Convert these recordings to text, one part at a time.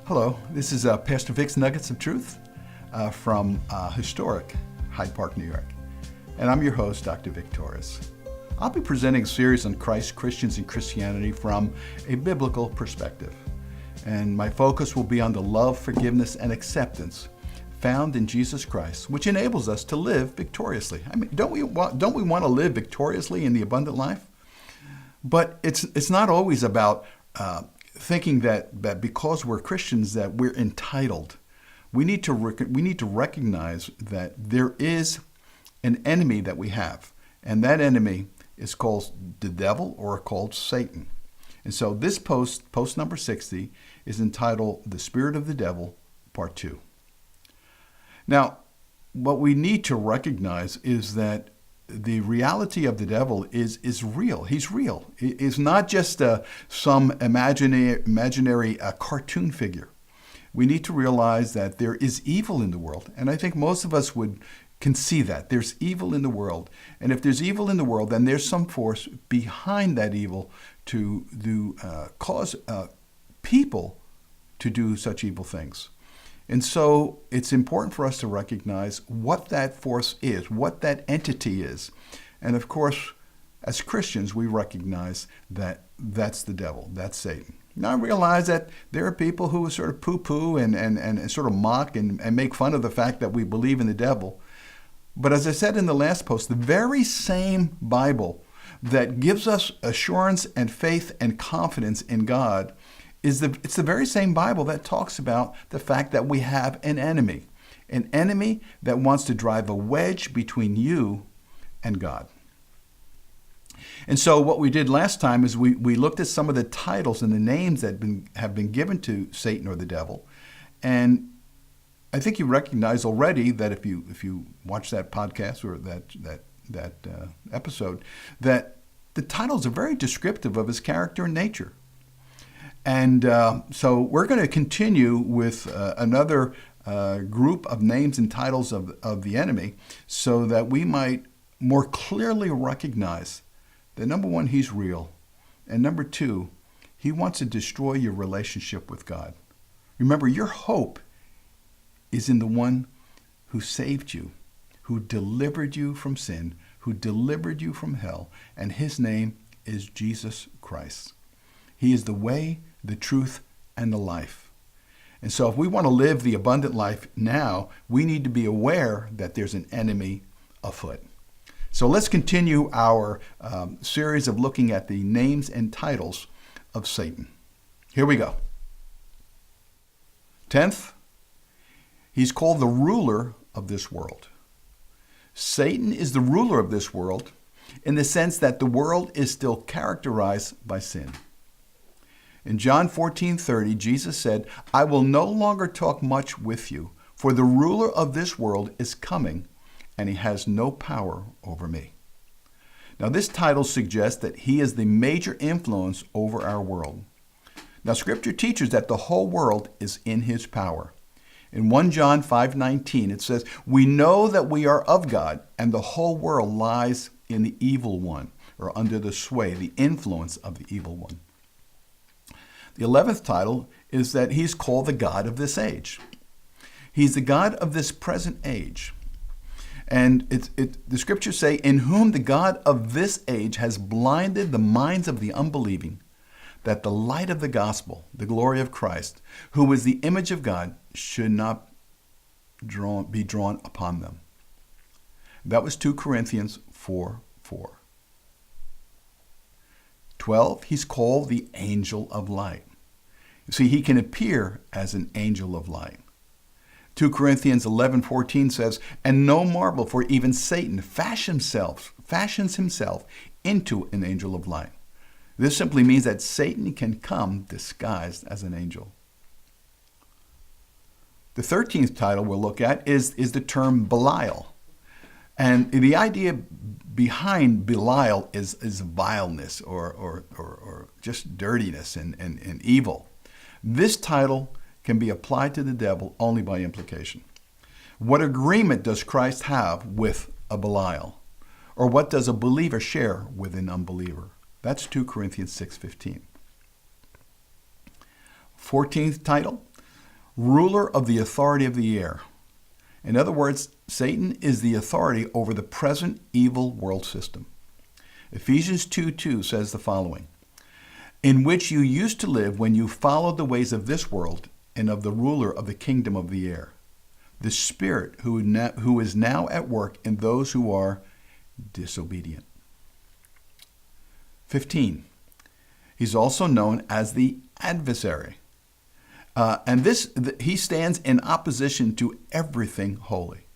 Hello, this is Pastor Vic's Nuggets of Truth from historic Hyde Park, New York. And I'm your host, Dr. Vic Torres. I'll be presenting a series on Christ, Christians, and Christianity from a biblical perspective. And my focus will be on the love, forgiveness, and acceptance found in Jesus Christ, which enables us to live victoriously. I mean, don't we want to live victoriously in the abundant life? But it's not always about thinking that because we're Christians that we're entitled. We need to recognize that there is an enemy that we have, and that enemy is called the devil or called Satan. And so this post number 60, is entitled "The Spirit of the Devil, Part 2." Now, what we need to recognize is that the reality of the devil is real. He's real. It's not just some imaginary cartoon figure. We need to realize that there is evil in the world, and I think most of us can see that. There's evil in the world, and if there's evil in the world, then there's some force behind that evil to cause people to do such evil things. And so it's important for us to recognize what that force is, what that entity is. And of course, as Christians, we recognize that that's the devil, that's Satan. Now I realize that there are people who sort of poo-poo and sort of mock and make fun of the fact that we believe in the devil. But as I said in the last post, the very same Bible that gives us assurance and faith and confidence in God it's the very same Bible that talks about the fact that we have an enemy that wants to drive a wedge between you and God. And so what we did last time is we looked at some of the titles and the names that have been given to Satan or the devil. And I think you recognize already that if you watch that podcast or that episode, that the titles are very descriptive of his character and nature. And so we're going to continue with another group of names and titles of the enemy so that we might more clearly recognize that, number one, he's real. And number two, he wants to destroy your relationship with God. Remember, your hope is in the one who saved you, who delivered you from sin, who delivered you from hell, and his name is Jesus Christ. He is the way, the truth, and the life. And so if we want to live the abundant life now, we need to be aware that there's an enemy afoot. So let's continue our series of looking at the names and titles of Satan. Here we go. 10th, he's called the ruler of this world. Satan is the ruler of this world in the sense that the world is still characterized by sin. In John 14:30, Jesus said, "I will no longer talk much with you, for the ruler of this world is coming, and he has no power over me." Now, this title suggests that he is the major influence over our world. Now, Scripture teaches that the whole world is in his power. In 1 John 5:19, it says, "We know that we are of God, and the whole world lies in the evil one," or under the sway, the influence of the evil one. The 11th title is that he's called the God of this age. He's the God of this present age. And the scriptures say, "In whom the God of this age has blinded the minds of the unbelieving, that the light of the gospel, the glory of Christ, who is the image of God, should not be drawn upon them." That was 2 Corinthians 4:4. 12, he's called the angel of light. You see, he can appear as an angel of light. 2 Corinthians 11:14 says, "And no marvel, for even Satan fashions himself into an angel of light." This simply means that Satan can come disguised as an angel. The 13th title we'll look at is the term Belial. And the idea behind Belial is vileness or just dirtiness and evil. This title can be applied to the devil only by implication. What agreement does Christ have with a Belial? Or what does a believer share with an unbeliever? That's 2 Corinthians 6:15. 14th title, ruler of the authority of the air. In other words, Satan is the authority over the present evil world system. Ephesians 2:2 says the following, in which you used to live when you followed the ways of this world and of the ruler of the kingdom of the air, the spirit who is now at work in those who are disobedient. 15. He's also known as the adversary. He stands in opposition to everything holy.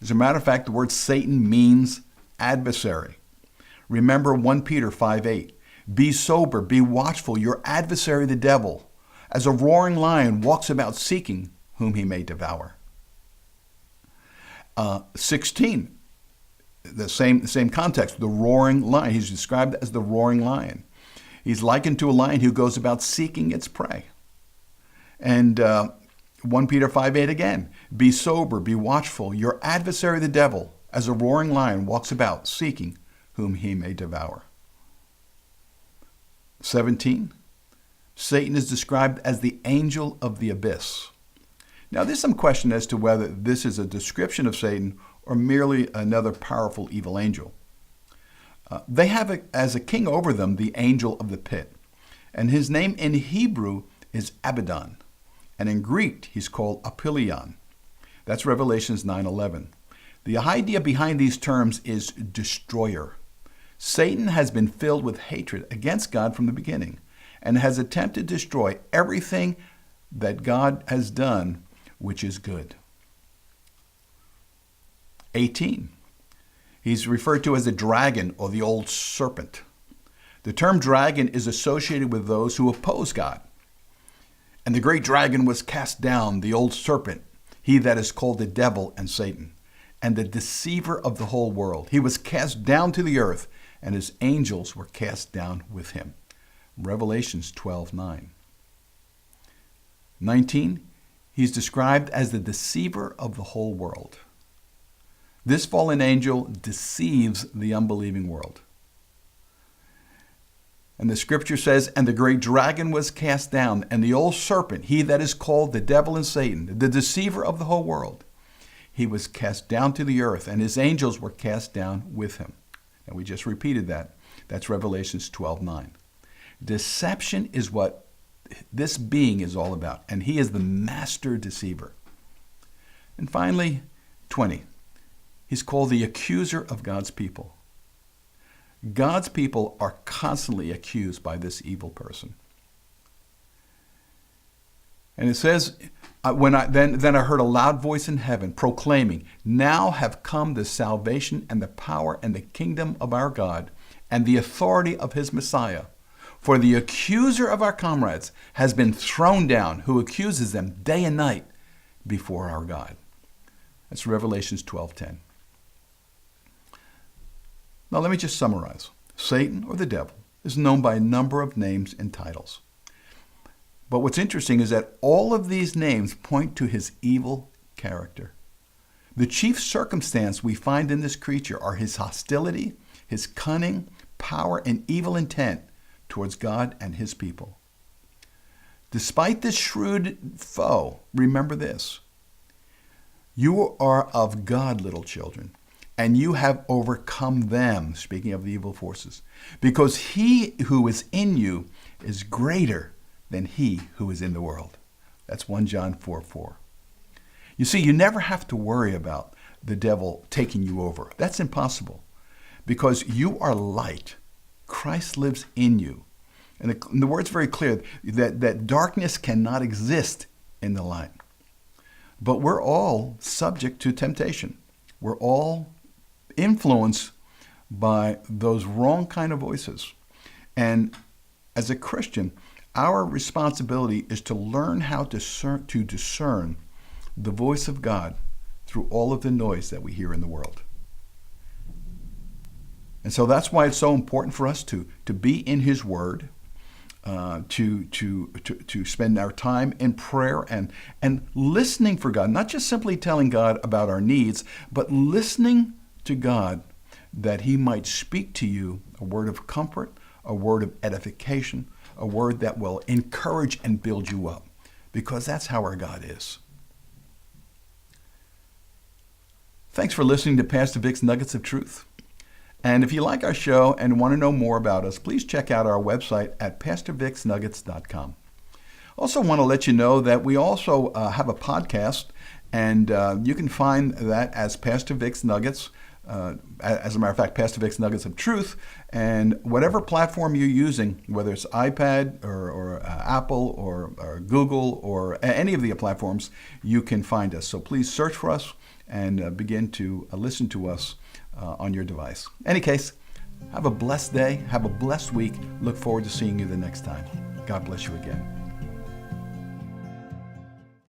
As a matter of fact, the word Satan means adversary. Remember 1 Peter 5:8. Be sober, be watchful. Your adversary, the devil, as a roaring lion, walks about seeking whom he may devour. 16, the same context, the roaring lion. He's described as the roaring lion. He's likened to a lion who goes about seeking its prey. And 1 Peter 5:8 again, be sober, be watchful. Your adversary, the devil, as a roaring lion, walks about seeking whom he may devour. 17, Satan is described as the angel of the abyss. Now, there's some question as to whether this is a description of Satan or merely another powerful evil angel. They have as a king over them the angel of the pit, and his name in Hebrew is Abaddon, and in Greek he's called Apollyon. That's Revelations 9:11. The idea behind these terms is destroyer. Satan has been filled with hatred against God from the beginning and has attempted to destroy everything that God has done, which is good. 18. He's referred to as the dragon or the old serpent. The term dragon is associated with those who oppose God. And the great dragon was cast down, the old serpent, he that is called the devil and Satan, and the deceiver of the whole world. He was cast down to the earth, and his angels were cast down with him. Revelations 12:9. 19, he's described as the deceiver of the whole world. This fallen angel deceives the unbelieving world. And the scripture says, and the great dragon was cast down, and the old serpent, he that is called the devil and Satan, the deceiver of the whole world, he was cast down to the earth, and his angels were cast down with him. And we just repeated that. That's Revelations 12:9. Deception is what this being is all about, and he is the master deceiver. And finally, 20, he's called the accuser of God's people. God's people are constantly accused by this evil person. And it says, then I heard a loud voice in heaven proclaiming, now have come the salvation and the power and the kingdom of our God and the authority of his Messiah. For the accuser of our comrades has been thrown down, who accuses them day and night before our God. That's Revelations 12:10. Now let me just summarize. Satan, or the devil, is known by a number of names and titles. But what's interesting is that all of these names point to his evil character. The chief circumstance we find in this creature are his hostility, his cunning, power, and evil intent towards God and his people. Despite this shrewd foe, remember this: you are of God, little children, and you have overcome them, speaking of the evil forces, because he who is in you is greater than he who is in the world. That's 1 John 4:4. You see, you never have to worry about the devil taking you over. That's impossible, because you are light. Christ lives in you. And the word's very clear that darkness cannot exist in the light. But we're all subject to temptation. We're all influenced by those wrong kind of voices. And as a Christian, our responsibility is to learn how to discern the voice of God through all of the noise that we hear in the world. And so that's why it's so important for us to be in his word, to spend our time in prayer and listening for God, not just simply telling God about our needs, but listening to God that he might speak to you a word of comfort, a word of edification, a word that will encourage and build you up. because that's how our God is. Thanks for listening to Pastor Vic's Nuggets of Truth. And if you like our show and want to know more about us, please check out our website at pastorvicsnuggets.com. Also want to let you know that we also have a podcast, and you can find that as Pastor Vic's Nuggets. As a matter of fact, Pastor Vic's Nuggets of Truth, and whatever platform you're using, whether it's iPad or Apple or Google or any of the platforms, you can find us. So please search for us and begin to listen to us on your device. In any case, have a blessed day, have a blessed week. Look forward to seeing you the next time. God bless you again.